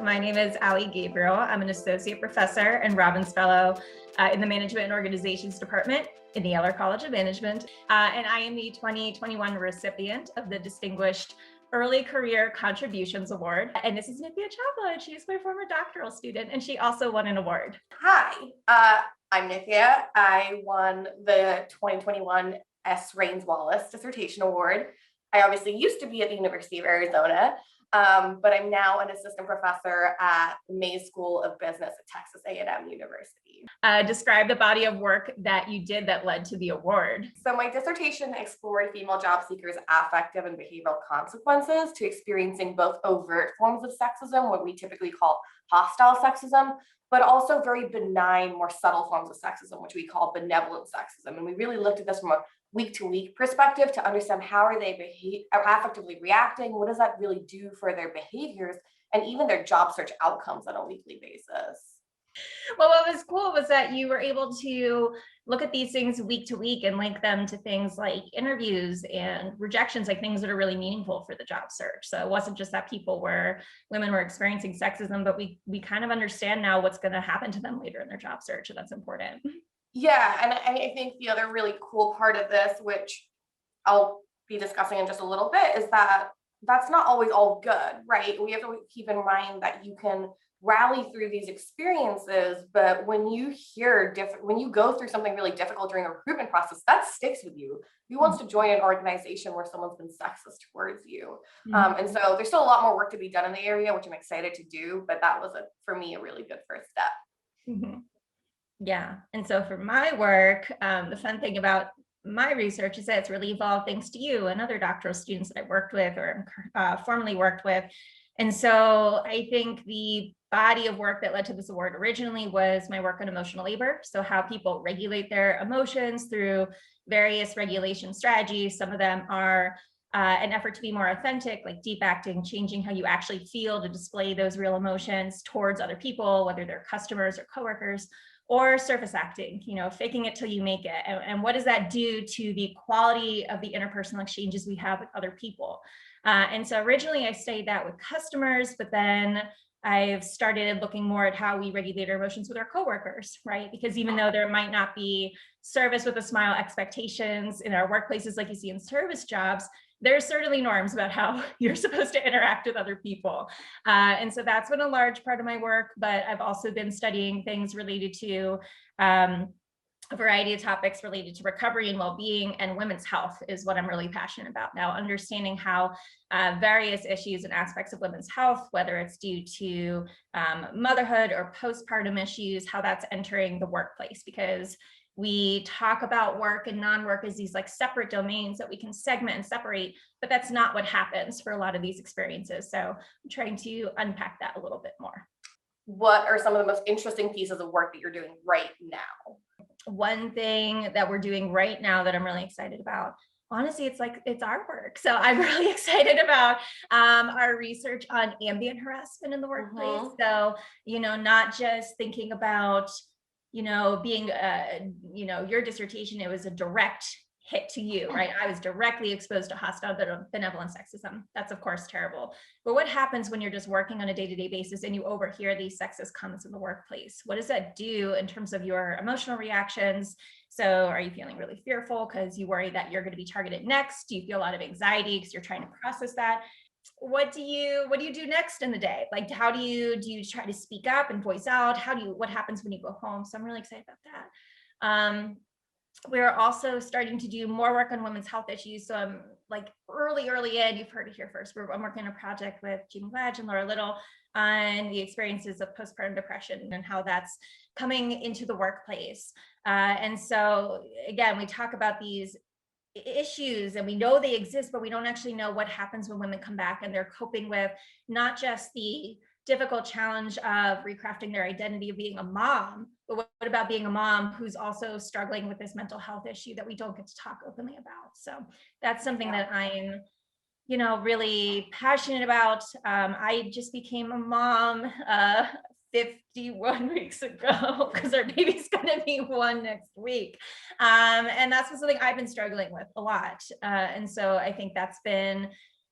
My name is Allison Gabriel. I'm an associate professor and Robbins Fellow in the Management and Organizations Department in the Eller College of Management. And I am the 2021 recipient of the Distinguished Early Career Contributions Award. And this is Nitya Chawla, and she's my former doctoral student, and she also won an award. Hi, I'm Nitya. I won the 2021 S. Raines Wallace Dissertation Award. I obviously used to be at the University of Arizona, but I'm now an assistant professor at the Mays School of Business at Texas A&M University. Describe the body of work that you did that led to the award. So my dissertation explored female job seekers' affective and behavioral consequences to experiencing both overt forms of sexism, what we typically call hostile sexism, but also very benign, more subtle forms of sexism, which we call benevolent sexism. And we really looked at this from a week-to-week perspective to understand how are they affectively reacting, what does that really do for their behaviors, and even their job search outcomes on a weekly basis. Well, what was cool was that you were able to look at these things week to week and link them to things like interviews and rejections, like things that are really meaningful for the job search. So it wasn't just that women were experiencing sexism, but we kind of understand now what's going to happen to them later in their job search, and that's important. Yeah, and I think the other really cool part of this, which I'll be discussing in just a little bit, is that that's not always all good, right? We have to keep in mind that you can rally through these experiences, but when you go through something really difficult during a recruitment process, that sticks with you. Who wants to join an organization where someone's been sexist towards you? And so there's still a lot more work to be done in the area, which I'm excited to do, but that was, for me, a really good first step. Mm-hmm. Yeah. And so for my work, the fun thing about my research is that it's really evolved thanks to you and other doctoral students that I worked with or formerly worked with. And so I think the body of work that led to this award originally was my work on emotional labor. So how people regulate their emotions through various regulation strategies. Some of them are an effort to be more authentic, like deep acting, changing how you actually feel to display those real emotions towards other people, whether they're customers or coworkers, or surface acting, faking it till you make it. And what does that do to the quality of the interpersonal exchanges we have with other people? And so originally I studied that with customers, but then I've started looking more at how we regulate our emotions with our coworkers, right? Because even though there might not be service with a smile expectations in our workplaces like you see in service jobs, there's certainly norms about how you're supposed to interact with other people. And so that's been a large part of my work, but I've also been studying things related to a variety of topics related to recovery and well-being, and women's health is what I'm really passionate about now, understanding how various issues and aspects of women's health, whether it's due to motherhood or postpartum issues, how that's entering the workplace, because we talk about work and non-work as these like separate domains that we can segment and separate, but that's not what happens for a lot of these experiences. So I'm trying to unpack that a little bit more. What are some of the most interesting pieces of work that you're doing right now? One thing that we're doing right now that I'm really excited about, honestly, it's our work. So I'm really excited about our research on ambient harassment in the workplace. So, not just thinking about being, your dissertation, it was a direct hit to you, right? I was directly exposed to hostile benevolent sexism. That's of course terrible. But what happens when you're just working on a day-to-day basis and you overhear these sexist comments in the workplace? What does that do in terms of your emotional reactions? So are you feeling really fearful because you worry that you're going to be targeted next? Do you feel a lot of anxiety because you're trying to process that? What do you do next in the day? Like, how do you try to speak up and voice out? What happens when you go home? So I'm really excited about that. We're also starting to do more work on women's health issues. So I'm like early in, you've heard it here first. I'm working on a project with Jean Gladge and Laura Little on the experiences of postpartum depression and how that's coming into the workplace. And so again, we talk about these issues and we know they exist, but we don't actually know what happens when women come back and they're coping with not just the difficult challenge of recrafting their identity of being a mom, but what about being a mom who's also struggling with this mental health issue that we don't get to talk openly about? So that's something that I'm, really passionate about. I just became a mom 51 weeks ago because our baby's gonna be 1 next week. And that's something I've been struggling with a lot. And so I think that's been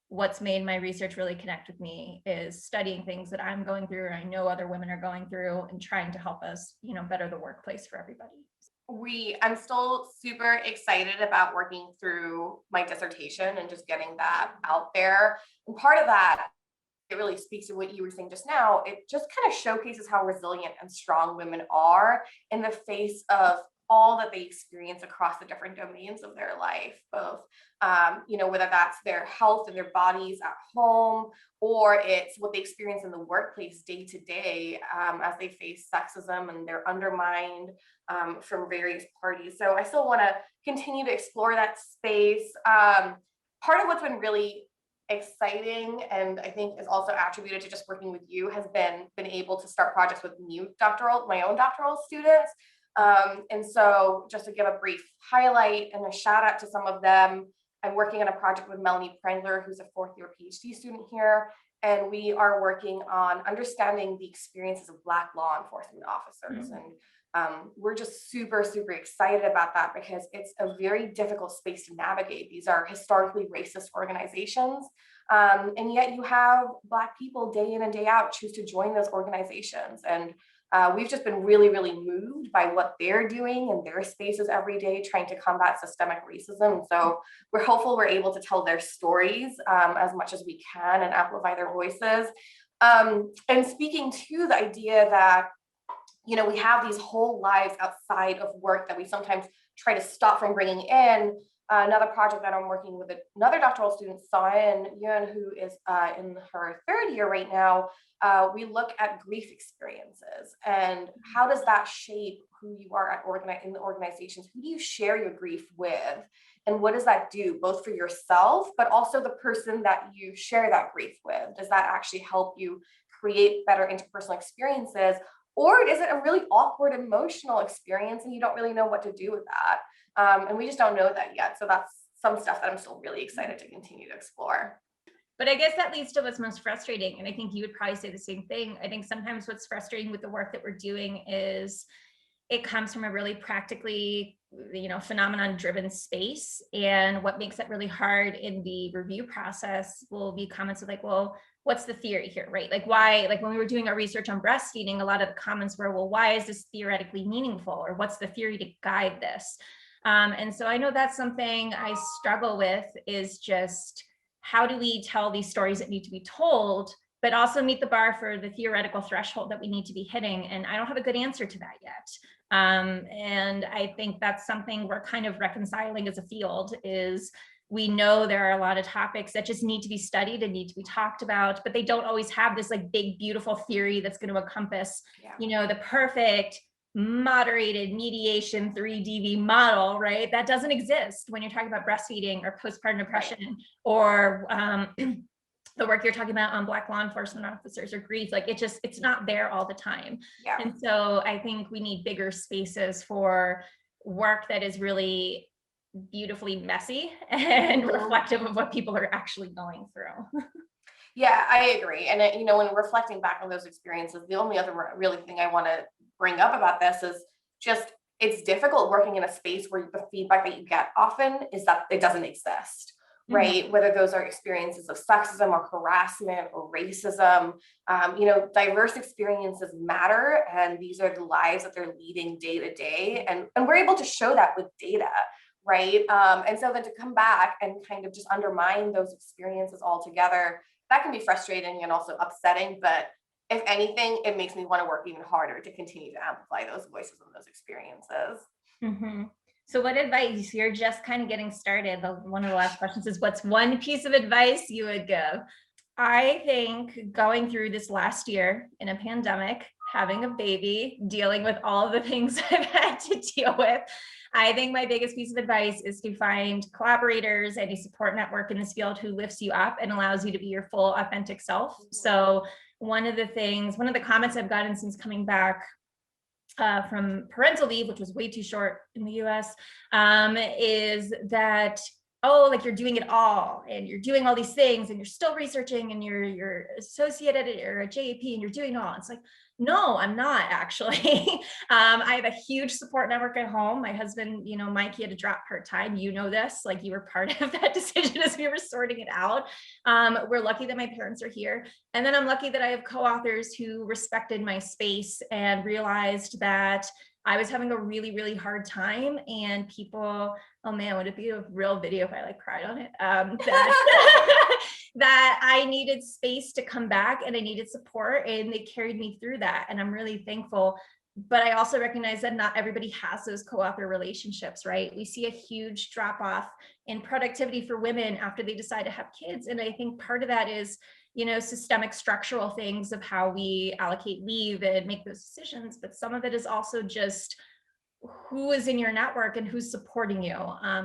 what's made my research really connect with me is studying things that I'm going through, and I know other women are going through, and trying to help us, better the workplace for everybody. I'm still super excited about working through my dissertation and just getting that out there. And part of that, it really speaks to what you were saying just now. It just kind of showcases how resilient and strong women are in the face of all that they experience across the different domains of their life, both, whether that's their health and their bodies at home, or it's what they experience in the workplace day to day as they face sexism and they're undermined from various parties. So I still want to continue to explore that space. Part of what's been really exciting, and I think is also attributed to just working with you, has been able to start projects with my own doctoral students. And so just to give a brief highlight and a shout out to some of them, I'm working on a project with Melanie Prangler, who's a 4th-year PhD student here, and we are working on understanding the experiences of Black law enforcement officers. And we're just super, super excited about that because it's a very difficult space to navigate. These are historically racist organizations, and yet you have Black people day in and day out choose to join those organizations. And we've just been really, really moved by what they're doing in their spaces every day, trying to combat systemic racism. So we're hopeful we're able to tell their stories as much as we can and amplify their voices. And speaking to the idea that, we have these whole lives outside of work that we sometimes try to stop from bringing in. Another project that I'm working with another doctoral student, Sayan Yun, who is in her 3rd year right now. We look at grief experiences and how does that shape who you are in the organizations? Who do you share your grief with? And what does that do both for yourself, but also the person that you share that grief with? Does that actually help you create better interpersonal experiences? Or is it a really awkward emotional experience and you don't really know what to do with that? And we just don't know that yet. So that's some stuff that I'm still really excited to continue to explore. But I guess that leads to what's most frustrating. And I think you would probably say the same thing. I think sometimes what's frustrating with the work that we're doing is it comes from a really practically, phenomenon driven space. And what makes it really hard in the review process will be comments of like, well, what's the theory here, right? Like why, like when we were doing our research on breastfeeding, a lot of the comments were, well, why is this theoretically meaningful? Or what's the theory to guide this? And so I know that's something I struggle with, is just how do we tell these stories that need to be told, but also meet the bar for the theoretical threshold that we need to be hitting? And I don't have a good answer to that yet. And I think that's something we're kind of reconciling as a field. Is we know there are a lot of topics that just need to be studied and need to be talked about, but they don't always have this like big, beautiful theory that's going to encompass, the perfect moderated mediation 3DV model, right? That doesn't exist when you're talking about breastfeeding or postpartum depression, or the work you're talking about on Black law enforcement officers or grief. Like it's not there all the time. Yeah. And so I think we need bigger spaces for work that is really beautifully messy and reflective of what people are actually going through. Yeah, I agree. And when reflecting back on those experiences, the only other really thing I want to bring up about this is just it's difficult working in a space where the feedback that you get often is that it doesn't exist, right? Mm-hmm. Whether those are experiences of sexism or harassment or racism, diverse experiences matter, and these are the lives that they're leading day to day, and we're able to show that with data. Right. And so then to come back and kind of just undermine those experiences altogether, that can be frustrating and also upsetting. But if anything, it makes me want to work even harder to continue to amplify those voices and those experiences. Mm-hmm. So what advice, you're just kind of getting started. One of the last questions is, what's one piece of advice you would give? I think going through this last year in a pandemic, having a baby, dealing with all of the things I've had to deal with, I think my biggest piece of advice is to find collaborators and a support network in this field who lifts you up and allows you to be your full authentic self. So one of the comments I've gotten since coming back from parental leave, which was way too short in the US, is that oh, like you're doing it all and you're doing all these things and you're still researching and you're associate editor at JAP and you're doing it all. It's like, no, I'm not actually. I have a huge support network at home. My husband, Mike, he had to drop part-time. You know this, like you were part of that decision as we were sorting it out. We're lucky that my parents are here. And then I'm lucky that I have co-authors who respected my space and realized that I was having a really, really hard time, and people, oh man, would it be a real video if I like cried on it? That I needed space to come back and I needed support, and they carried me through that. And I'm really thankful. But I also recognize that not everybody has those co-author relationships, right? We see a huge drop off in productivity for women after they decide to have kids. And I think part of that is, systemic structural things of how we allocate leave and make those decisions. But some of it is also just who is in your network and who's supporting you.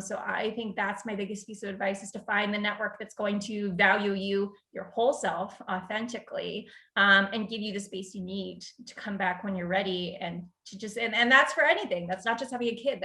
So I think that's my biggest piece of advice, is to find the network that's going to value you, your whole self authentically, and give you the space you need to come back when you're ready. And to just, and that's for anything. That's not just having a kid.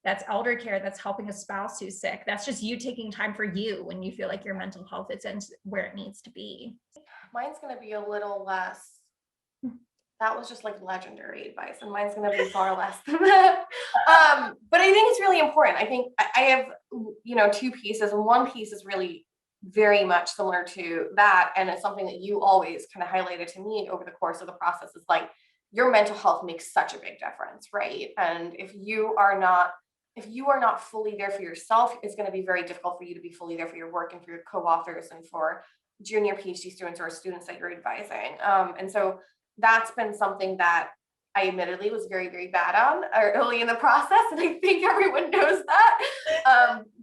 That's elder care. That's helping a spouse who's sick. That's just you taking time for you when you feel like your mental health isn't where it needs to be. Mine's going to be a little less. That was just like legendary advice, and mine's going to be far less than that. But I think it's really important. I think I have, two pieces, and one piece is really very much similar to that. And it's something that you always kind of highlighted to me over the course of the process, is like, your mental health makes such a big difference, right? And if you are not fully there for yourself, it's going to be very difficult for you to be fully there for your work and for your co-authors and for junior PhD students or students that you're advising. And so that's been something that I admittedly was very, very bad on early in the process. And I think everyone knows that.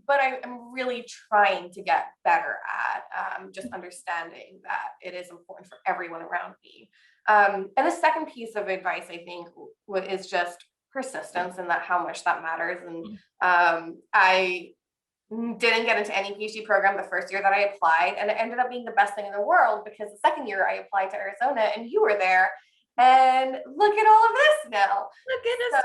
But I'm really trying to get better at just understanding that it is important for everyone around me. And the second piece of advice, I think, is just persistence, and that how much that matters. And I didn't get into any PhD program the first year that I applied, and it ended up being the best thing in the world, because the second year I applied to Arizona and you were there, and look at all of this now. Look at us.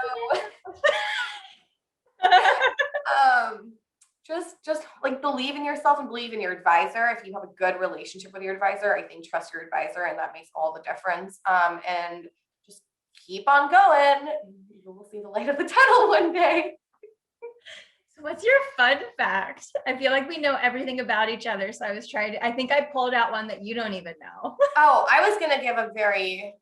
Just like believe in yourself and believe in your advisor. If you have a good relationship with your advisor, I think trust your advisor, and that makes all the difference. And just keep on going. You will see the light of the tunnel one day. So what's your fun fact? I feel like we know everything about each other. So I think I pulled out one that you don't even know. Oh, I was going to give a very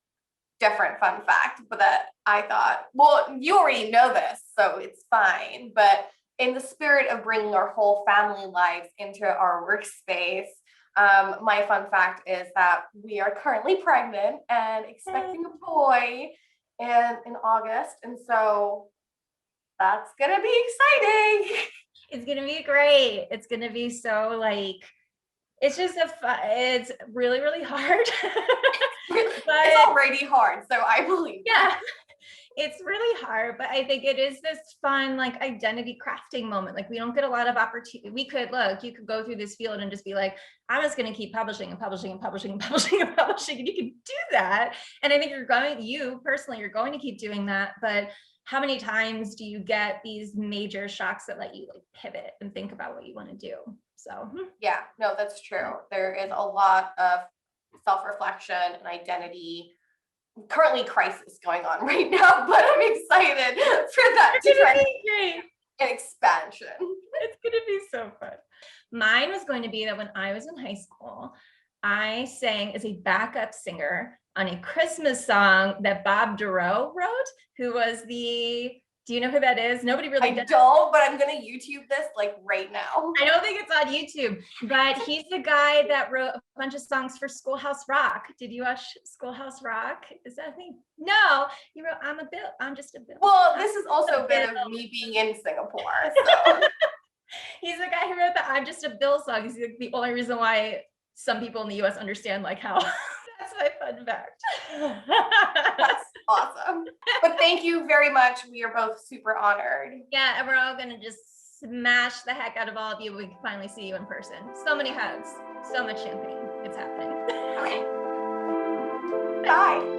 different fun fact, but that I thought, well, you already know this, so it's fine. But in the spirit of bringing our whole family lives into our workspace, my fun fact is that we are currently pregnant and expecting a boy in August. And so that's going to be exciting. It's going to be great. It's going to be so it's just it's really, really hard. But it's already hard. So I believe. Yeah. It's really hard, but I think it is this fun, identity crafting moment. We don't get a lot of opportunity. You could go through this field and just be like, I'm just going to keep publishing and publishing and publishing and publishing and publishing. And you can do that. And I think you personally, you're going to keep doing that. But how many times do you get these major shocks that let you pivot and think about what you want to do? So, yeah, no, that's true. There is a lot of self-reflection and identity currently crisis going on right now, but I'm excited for that to try great. An expansion. It's gonna be so fun. Mine was going to be that when I was in high school, I sang as a backup singer on a Christmas song that Bob Dorough wrote, who was do you know who that is? Nobody really does. I don't, but I'm going to YouTube this right now. I don't think it's on YouTube, but he's the guy that wrote a bunch of songs for Schoolhouse Rock. Did you watch Schoolhouse Rock? Is that a thing? No, he wrote I'm just a Bill. Well, this is also a bit of me being in Singapore. So. He's the guy who wrote the I'm Just a Bill song. He's the only reason why some people in the US understand how. That's my fun fact. That's awesome. But thank you very much. We are both super honored. Yeah, and we're all going to just smash the heck out of all of you when we can finally see you in person. So many hugs, so much champagne. It's happening. Okay. Bye.